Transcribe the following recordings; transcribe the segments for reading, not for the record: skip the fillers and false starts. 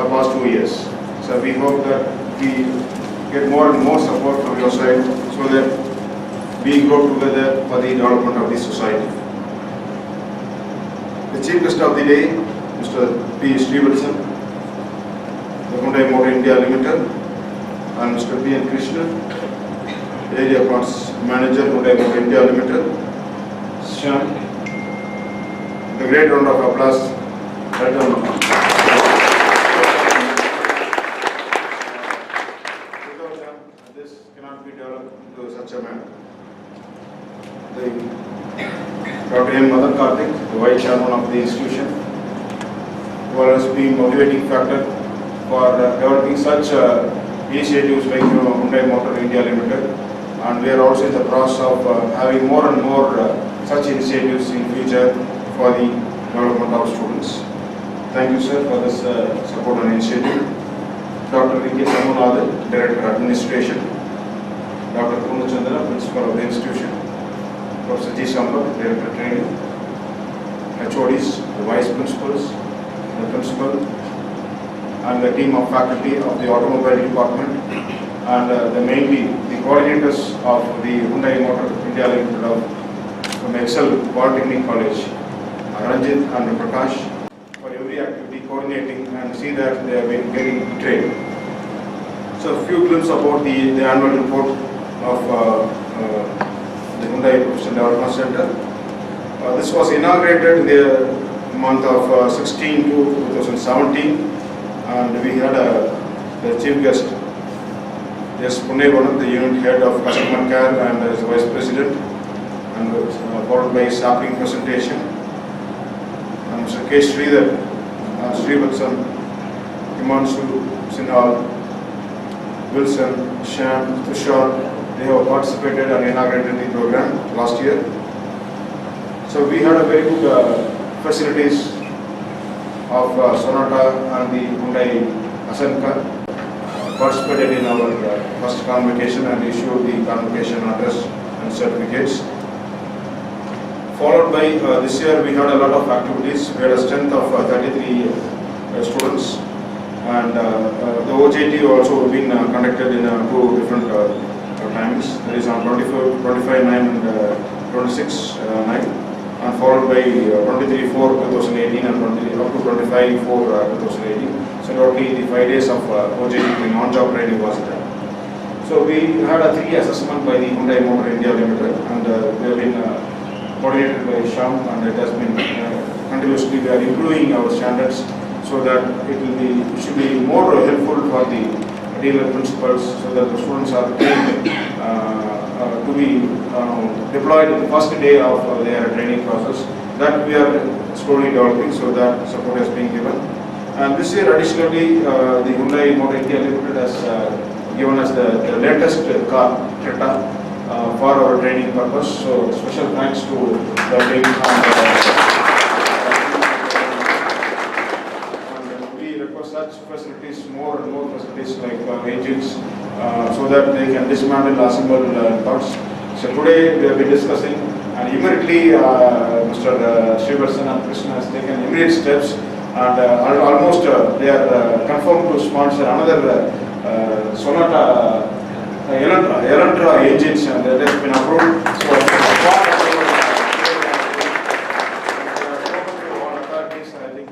for past 2 years. So we hope that we get more and more support from your side so that we grow together for the development of the society. The Chief Guest of the day, Mr. P. Srivatsan, the Hyundai Motor India Limited, and Mr. P. N. Krishna, Area Parts Manager, Hyundai Motor India Limited, Shyam. The great round of applause. Right down. Without them, this cannot be developed into such a manner. Dr. M. Madan Karthik, the Vice Chairman of the institution, who has been motivating factor for developing such initiatives like Hyundai Motor India Limited, and we are also in the process of having more and more such initiatives in future for the development of students. Thank you, sir, for this support and initiative. Dr. V. K. Samunathan, Director Administration, Dr. Purna Chandra, Principal of the institution, Professor G. Sampak, Director Training, HODs, the Vice Principals, the Principal, and the team of faculty of the Automobile Department, and mainly the coordinators of the Hyundai Motor India Limited from Excel Polytechnic College, Ranjit and Prakash, for every activity coordinating and see that they have been getting trained. So a few glimpses about the annual report of the Hyundai Professional Development Center. This was inaugurated in the month of 16 to 2017, and we had the chief guest, yes, Pune, the unit head of customer care and as vice president, and followed by sampling presentation. And Mr. K. Sridhar, Srivatsan, Himanshu, Sinhal, Wilson, Shyam, Tushar, they have participated and inaugurated the program last year. So we had a very good facilities of Sonata and the Hyundai Asanka participated in our first convocation and issued the convocation address and certificates. Followed by this year we had a lot of activities. We had a strength of 33 students, and the OJT also been conducted in 2 different times. That is on 25/9 and 26/9, and followed by 23/4/2018 and up to 25/4/2018. So totally the 5 days of OJT on-job training was done. So we had a 3 assessment by the Hyundai Motor India Limited, and they have been coordinated by Shyam, and it has been continuously we are improving our standards so that it should be more helpful for the dealer principals, so that the students are trained to be deployed in the first day of their training process. That we are slowly developing, so that support has been given. And this year additionally the Hyundai Motor India Limited has given us the latest car, Creta, for our training purpose. So special thanks to the team, and we request such facilities, more and more facilities like engines, so that they can dismantle, assemble parts. So today we have been discussing, and immediately Mr. Srivatsan and Krishna has taken immediate steps, and almost they are confirmed to sponsor another Sonata Elantra engines, and that has been approved. So all authorities, I think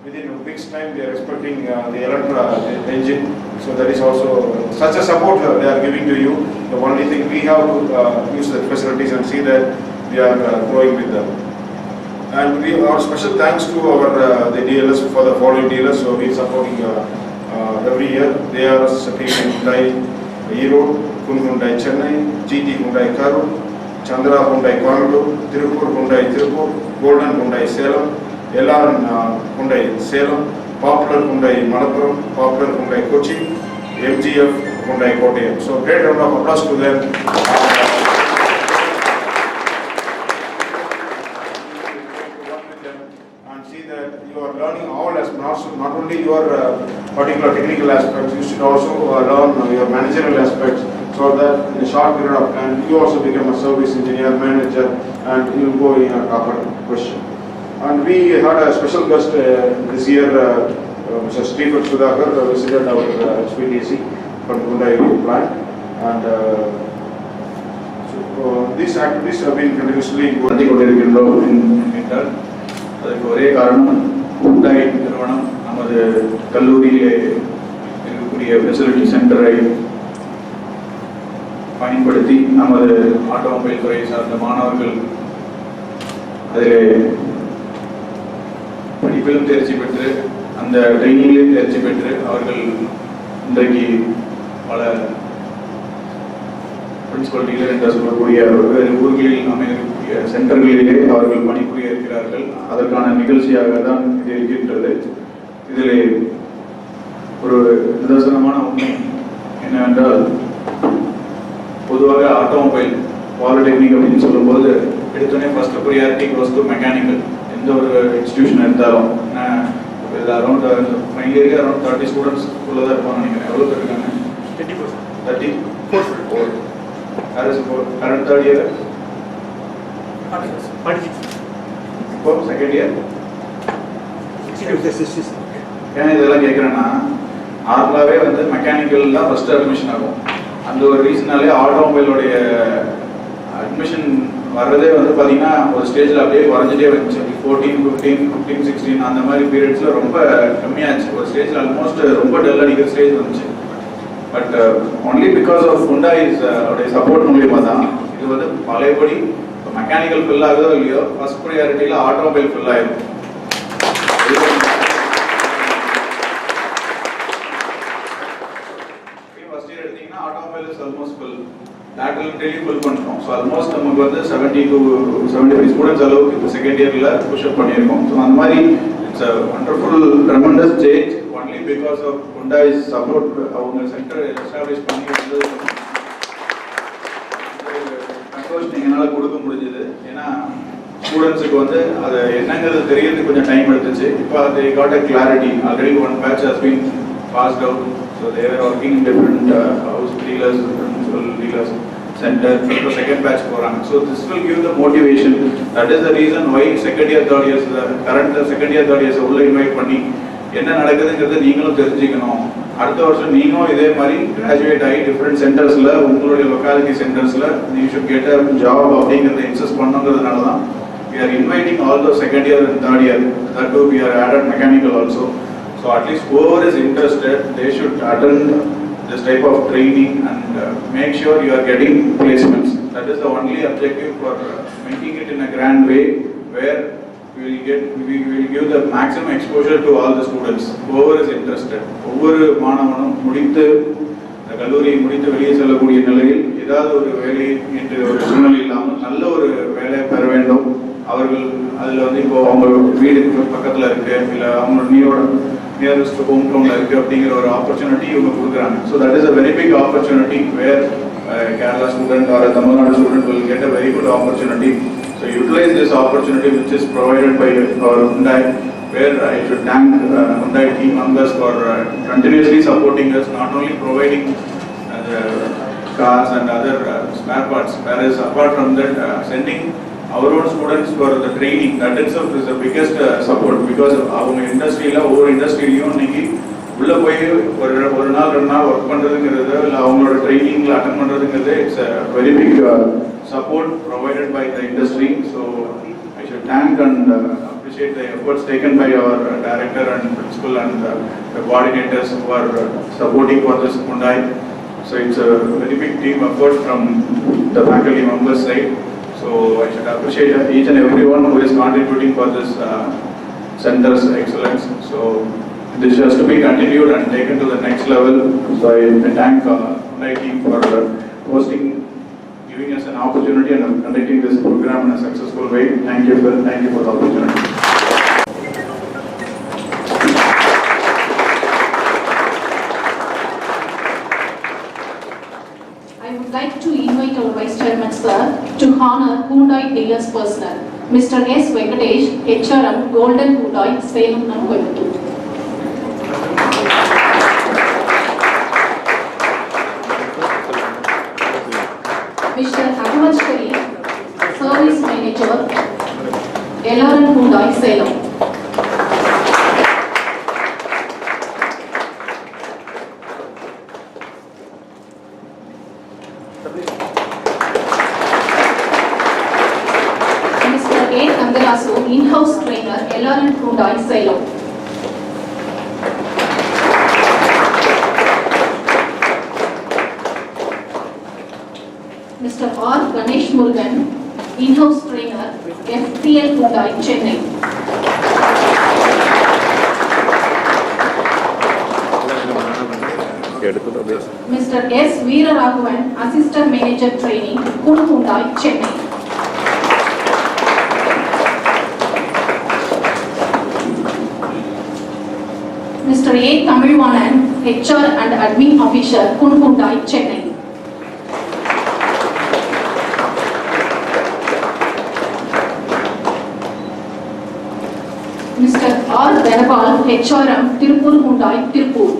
within a week's time we are expecting the Elantra engine. So that is also such a support they are giving to you. The only thing we have to use the facilities and see that we are growing with them. And we are special thanks to our the dealers for the following dealers. So we are supporting every year. They are supporting Hyundai Erode, Kun Hyundai Chennai, GT Hyundai Karur, Chandra Hyundai Coimbatore, Tirupur Hyundai Tirupur, Golden Hyundai Salem, LR Hyundai Salem, Popular Hyundai Malappuram, Popular Hyundai Kochi, MGF Hyundai Kottayam. So great round of applause to them. And see that you are learning all aspects, not only your particular technical aspects, you should also learn your managerial aspects, so that in a short period of time you also become a service engineer, manager, and you will go in a proper question. And we had a special guest this year, Mr. Stephen Sudhakar visited our HPDC from Hyundai plant, and these activities have been continuously கொண்டிருக்கின்றோம் என்றால் அதற்கு ஒரே காரணம் Hyundai நிறுவனம் நமது கல்லூரியிலே இருக்கக்கூடிய facility சென்டரை பயன்படுத்தி நமது ஆட்டோமொபைல் துறை சார்ந்த மாணவர்கள் அதிலே படிப்பிலும் தேர்ச்சி பெற்று அந்த ட்ரைனிங்கிலும் தேர்ச்சி பெற்று அவர்கள் இன்றைக்கு பல பிரின்சிபல் டீலர் என்று சொல்லக்கூடிய வெவ்வேறு ஊர்களில் அமைந்திருக்கக்கூடிய சென்டர்களிலே அவர்கள் பணிபுரிய இருக்கிறார்கள். அதற்கான நிகழ்ச்சியாக தான் இது இருக்கின்றது. இதில் ஒரு நிதர்சனமான உண்மை என்னவென்றால், பொதுவாக ஆட்டோமொபைல் பாலிடெக்னிக் அப்படின்னு சொல்லும்போது எடுத்தோடனே first priority goes to mechanical. எந்த ஒரு இன்ஸ்டிடியூஷன் எடுத்தாலும் அரௌண்ட் ஃபைனல் அரௌண்ட் 30 ஸ்டூடெண்ட்ஸ் உள்ளதாக இருப்பாங்க. நினைக்கிறேன். எவ்வளோ பேர் இருக்காங்க? 34. கரண்ட் தேர்ட் இயர், இப்போ செகண்ட் இயர். ஏன் இதெல்லாம் கேட்குறேன்னா, நார்மலாகவே வந்து மெக்கானிக்கல் தான் ஃபர்ஸ்ட் அட்மிஷன் ஆகும். அந்த ஒரு ரீசனாலே ஆட்டோமொபைலோடைய அட்மிஷன் வர்றதே வந்து பார்த்தீங்கன்னா ஒரு ஸ்டேஜில் அப்படியே குறைஞ்சிட்டே வந்துச்சு. 14, 15, 16 அந்த மாதிரி பீரியட்ஸில் ரொம்ப கம்மியாச்சு. ஒரு ஸ்டேஜில் ஆல்மோஸ்ட் ரொம்ப டல் அடிக்கிற ஸ்டேஜ் வந்துச்சு. But only because of Hyundai's உடைய சப்போர்ட் மூலியமாக தான் இது வந்து பழையபடி மெக்கானிக்கல் ஃபில் ஆகுதோ இல்லையோ ஃபர்ஸ்ட் ப்ரையாரிட்டியில் ஆட்டோமொபைல் ஃபில் ஆயிடும். ஃபர்ஸ்ட் இயர் எடுத்தீங்கன்னா automobile is almost full, lateral daily full பண்ணுறோம். ஸோ ஆல்மோஸ்ட் நமக்கு வந்து 70 to 75 ஸ்டூடெண்ட்ஸ் அளவுக்கு இப்போ செகண்ட் இயரில் புஷ்அப் பண்ணியிருக்கோம். ஸோ அந்த மாதிரி it's a wonderful tremendous change only because of Hyundai's support. அவங்க சென்டர் எஸ்டாப்ளிஷ் பண்ணி வந்து கன்க்ளூஷன் எங்களால் கொடுக்க முடிஞ்சது. ஏன்னா ஸ்டூடெண்ட்ஸுக்கு வந்து அது என்னங்கிறது தெரியறதுக்கு கொஞ்சம் டைம் எடுத்துச்சு. இப்போ they got a clarity. Already one batch has been passed out. So they were working in different house dealers, principal dealers center. So second batch போறாங்க. So this will give the motivation. That is the reason why second year, third years, current second year, third years உள்ள invite பண்ணி என்ன நடக்குதுங்கிறத நீங்களும் தெரிஞ்சுக்கணும். அடுத்த வருஷம் நீங்களும் இதே மாதிரி கிராஜுவேட் ஆகி டிஃப்ரெண்ட் சென்டர்ஸில் உங்களுடைய லொக்காலிட்டி சென்டர்ஸில் you should get a job அப்படிங்கிறத இன்சிஸ்ட் பண்ணுங்கிறதுனால தான் we are inviting all the second year and third year. That too we are added mechanical also. So at least whoever is interested, they should attend this type of training and make sure you are getting placements. That is the only objective for making it in a grand way, where we will give the maximum exposure to all the students, whoever is interested. ஒவ்வொரு மாணவனும் முடித்து கல்லூரியை முடித்து வெளியே செல்லக்கூடிய நிலையில் ஏதாவது ஒரு வேலை என்று ஒரு சூழ்நிலை இல்லாமல் நல்ல ஒரு வேலை பெற வேண்டும். அவர்கள் அதில் வந்து இப்போ அவங்க வீடுக்கு பக்கத்தில் இருக்கு, இல்லை அவங்களோட நியரஸ்ட் ஹோம் டவுனில் இருக்குது அப்படிங்கிற ஒரு ஆப்பர்ச்சுனிட்டி இவங்க கொடுக்குறாங்க. So that is a very big opportunity where Kerala student or a Tamil Nadu student will get a very good opportunity. So utilize this opportunity which is provided by our Hyundai, where I should thank Hyundai team members for continuously supporting us, not only providing the cars and other spare parts, whereas apart from that sending our own students for the training. That itself is the biggest support, because our industry la over industry இன்னைக்கு உள்ள போய் ஒரு நாள் 2 நாள் work பண்றதுங்கிறது இல்ல அவங்களோட ட்ரைனிங்ல அட்டெண்ட் பண்றதுங்கிறது it's a very big support provided by the industry. So I should thank and appreciate the efforts taken by our director and principal and the coordinators who are supporting for this Hyundai. So it's a very big team effort from the faculty members side. So I should appreciate each and everyone who is contributing for this center's excellence. So this has to be continued and taken to the next level. So I thank Hyundai team for hosting, giving us an opportunity and conducting this program in a successful way. Thank you for the opportunity. I would like to invite our Vice Chairman Sir to honor Hyundai dealers personnel, Mr. S. Venkatesh, HRM, Golden Hyundai, Salem and Coimbatore. Mr. Agawachkari, Service Manager, LRN Hyundai, Salem. Salem. Mr. R. Ganesh Murugan, in-house trainer, FTL Hyundai, Chennai. Mr. S. Veera Raghavan, assistant manager training, Hyundai, Chennai. Mr. A. Tamilvanan, HR and admin officer, Hyundai, Chennai. Mr. R. Dhanapal, HRM, Tirupur Hyundai, Tirupur.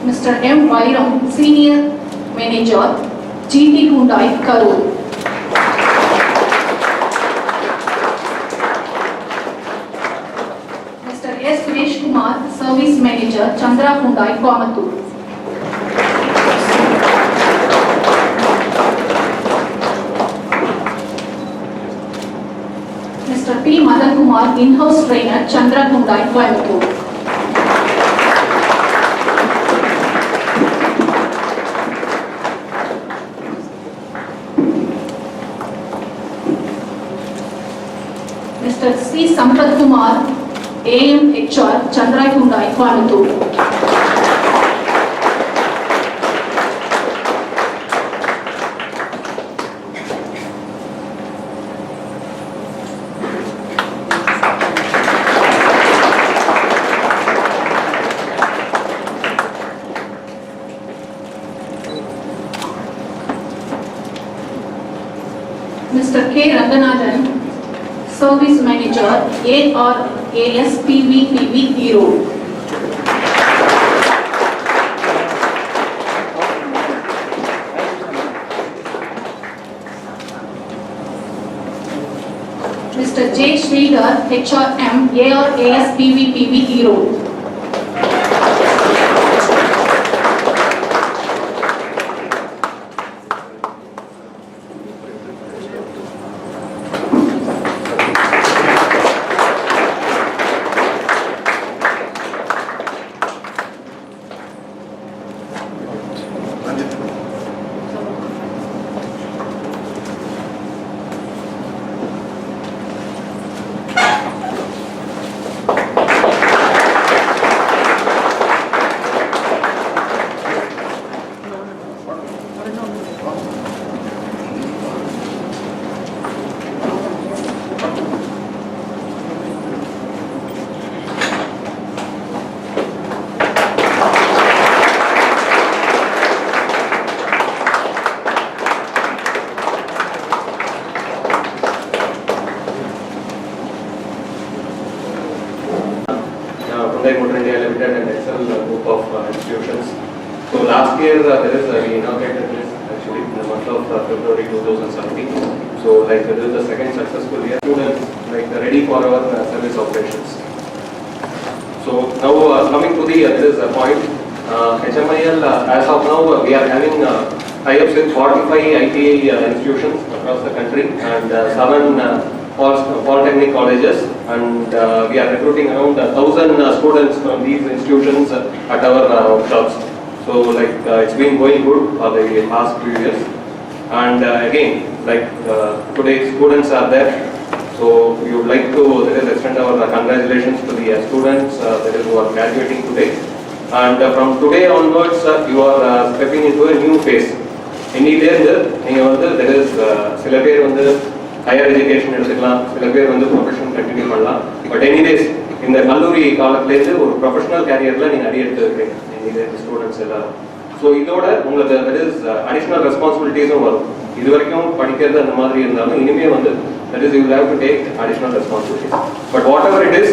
Mr. M. Vairam, senior manager, GT Hyundai, Karur. Mr. S. Suresh Kumar, service manager, Chandra Hyundai, Coimbatore. Mr. P. Madan Kumar, in-house trainer, Chandra Hyundai, Coimbatore. Mr. C. Sampath Kumar, AM HR, Chandra Hyundai, Coimbatore. Mr. K. Ranganathan, service manager, ARAS PVPV Hero. Mr. J. Sridhar, HRM, ARAS PVPV Hero. Hyundai Motor India Limited and Excel group of institutions. So last year we inaugurated this actually in the month of February 2017. So this is the second successful year. Students ready for our service operations. So now coming to the there is a point. HMIL as of now we are having tie-ups with 45 ITA institutions across the country and 7 polytechnic colleges, and we are recruiting around 1,000 students from these institutions at our workshops. So it's been going good for the past few years, and again today students are there. So we would like to extend our congratulations to the students who are graduating today, and from today onwards you are stepping into a new phase. There is சில பேர் higher education எடுத்துக்கலாம், சில பேர் profession continue பண்ணலாம். But anyways இந்த கல்லூரி காலத்திலேருந்து ஒரு professional careerல நீங்க அடி எடுத்து இருக்கீங்க இந்த ஸ்டூடண்ட்ஸ் எல்லாரும். ஸோ இதோட உங்களுக்கு that is additional responsibilities-உம் வரும். இது வரைக்கும் படிக்கிறது அந்த மாதிரி இருந்தாலும் இனிமே that is you will have to take additional responsibilities. But whatever it is,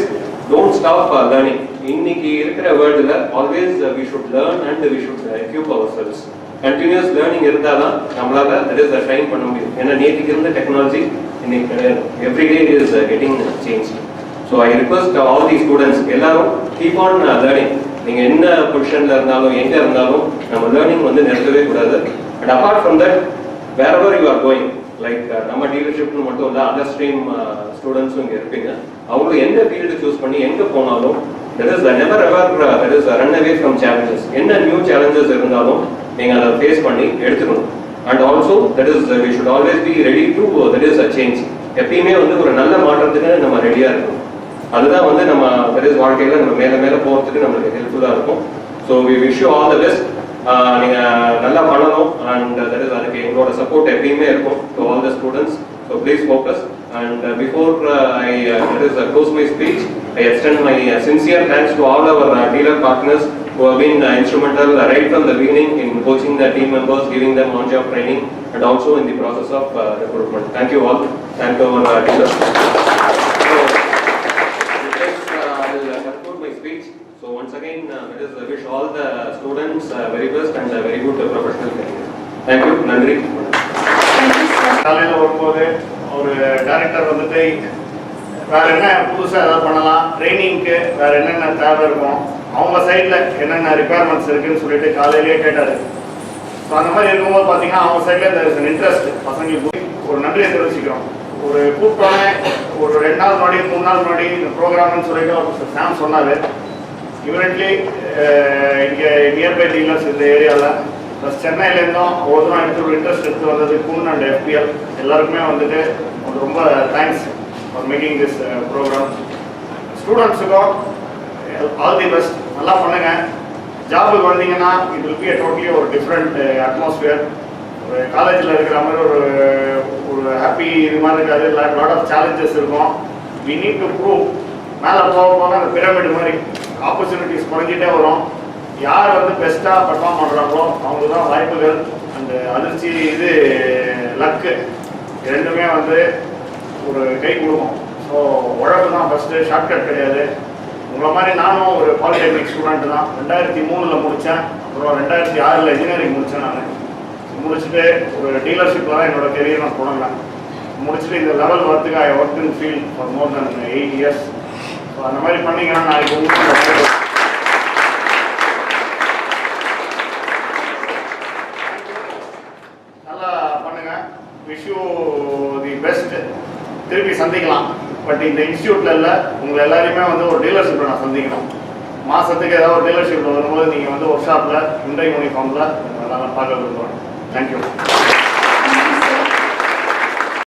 don't stop learning. இன்னைக்கு இருக்கிற வேர்ல்டுல always we should learn and we should equip ourselves. Continuous learning இருந்தாதான் நம்மளால that is ட்ரைன் பண்ண முடியும். ஏன்னா நேற்றுக்கு இருந்த டெக்னாலஜி இன்னைக்கு கிடையாது. Every day it is getting changed. So I request all the students எல்லாரும் keep on learning. நீங்க என்ன பொசிஷன்ல இருந்தாலும் எங்க இருந்தாலும் நம்ம லேர்னிங் நிறுத்தவே கூடாது. And apart from that, wherever you are going, like நம்ம டீலர்ஷிப்னு மட்டும் இல்லை, அதர் ஸ்ட்ரீம் ஸ்டூடெண்ட்ஸும் இங்கே இருப்பீங்க. அவங்களும் எந்த ஃபீல்டு சூஸ் பண்ணி எங்கே போனாலும் that is never ever that is run away from challenges. என்ன நியூ challenges இருந்தாலும் நீங்கள் அதை ஃபேஸ் பண்ணி எடுத்துக்கணும். And also that is we should always be ready to that is a change. எப்பயுமே வந்து ஒரு நல்ல மாற்றத்துக்கு நம்ம ரெடியாக இருக்கணும். அதுதான் வந்து நம்ம that is வாழ்க்கையில் நம்ம மேலே மேலே போகிறதுக்கு நம்மளுக்கு ஹெல்ப்ஃபுல்லாக இருக்கும். So we wish you all the best. நீங்கள் நல்லா பண்ணணும். அண்ட் that is அதுக்கு எங்களோட சப்போர்ட் எப்பயுமே இருக்கும் to all the students. So please focus. And before I close my speech, I extend my sincere thanks to all our dealer partners who have been instrumental right from the beginning in coaching the team members, giving them on-job training, and also in the process of recruitment. Thank you all. Thank you our dealers. So, with this, I will conclude my speech. So once again, I wish all the students very best and very good professional career. Thank you. Nandri. காலையில் வரும்போது ஒரு director வந்துட்டு வேறு என்ன புதுசாக ஏதாவது பண்ணலாம், ட்ரைனிங்க்கு வேறு என்னென்ன தேவை இருக்கும், அவங்க சைடில் என்னென்ன ரிக்குவயர்மெண்ட்ஸ் இருக்குதுன்னு சொல்லிட்டு காலையிலேயே கேட்டார். ஸோ அந்த மாதிரி இருக்கும்போது பார்த்தீங்கன்னா அவங்க சைடில் இந்த இன்ட்ரெஸ்ட் பசங்களுக்கு ஒரு நன்றியை தெரிவிச்சுக்கிறோம். ஒரு கூப்பிட்டோன்னே ஒரு 2 நாள் முன்னாடி 3 நாள் முன்னாடி இந்த ப்ரோக்ராம்னு சொல்லிட்டு ஒரு சாம் சொன்னார். இமீடியட்லி இங்கே நியர்பை டீலர்ஸ் இந்த ஏரியாவில் ப்ளஸ் சென்னையிலேருந்தும் ஒரு தூரம் எடுத்து ஒரு இன்ட்ரெஸ்ட் எடுத்து வந்தது குன் அண்ட் FPL எல்லாருக்குமே வந்துட்டு ரொம்ப thanks for making this programme. ஸ்டூடெண்ட்ஸுக்கும் ஆல் தி பெஸ்ட். நல்லா பண்ணுங்கள். ஜாபுக்கு வந்தீங்கன்னா இட் வில் பி டோட்டலி ஒரு டிஃப்ரெண்ட் அட்மாஸ்பியர். ஒரு காலேஜில் இருக்கிற மாதிரி ஒரு ஹாப்பி இது மாதிரி இருக்காது. லாட் ஆஃப் சேலஞ்சஸ் இருக்கும். We need to prove. மேலே போக போக அந்த பிரமிட் மாதிரி ஆப்பர்ச்சுனிட்டிஸ் குறைஞ்சிட்டே வரும். யார் வந்து பெஸ்ட்டாக பர்ஃபார்ம் பண்ணுறாங்களோ அவங்க தான் வாய்ப்புகள் அந்த அதிர்ச்சி இது லக்கு ரெண்டுமே வந்து ஒரு கை கொடுக்கும். ஸோ உழப்பு தான் ஃபஸ்ட்டு, ஷார்ட்கட் கிடையாது. உங்களை மாதிரி நானும் ஒரு பாலிடெக்னிக் ஸ்டூடெண்ட் தான். 2003 முடித்தேன். அப்புறம் 2006 இன்ஜினியரிங் முடித்தேன். நான் முடிச்சுட்டு ஒரு டீலர்ஷிப்பில் தான் என்னோடய கெரியர் நான் தொடங்கினேன். முடிச்சுட்டு இந்த லெவல் வரத்துக்கு I work in field for more then 8 years. So அந்த மாதிரி பண்ணிங்கன்னா நாளைக்கு உங்களுக்கு நல்லா பண்ணுங்கள். Wish you the best. திருப்பி சந்திக்கலாம். பட் இந்த இன்ஸ்டியூட்டில் இல்லை, உங்களை எல்லாரையுமே வந்து ஒரு டீலர்ஷிப்பில் நான் சந்திக்கணும். மாதத்துக்கு ஏதாவது ஒரு டீலர்ஷிப்பில் வரும்போது நீங்கள் வந்து ஒர்க் ஷாப்பில் Hyundai யூனிஃபார்மில் நல்லா பார்க்க விரும்புகிறேன். தேங்க்யூ.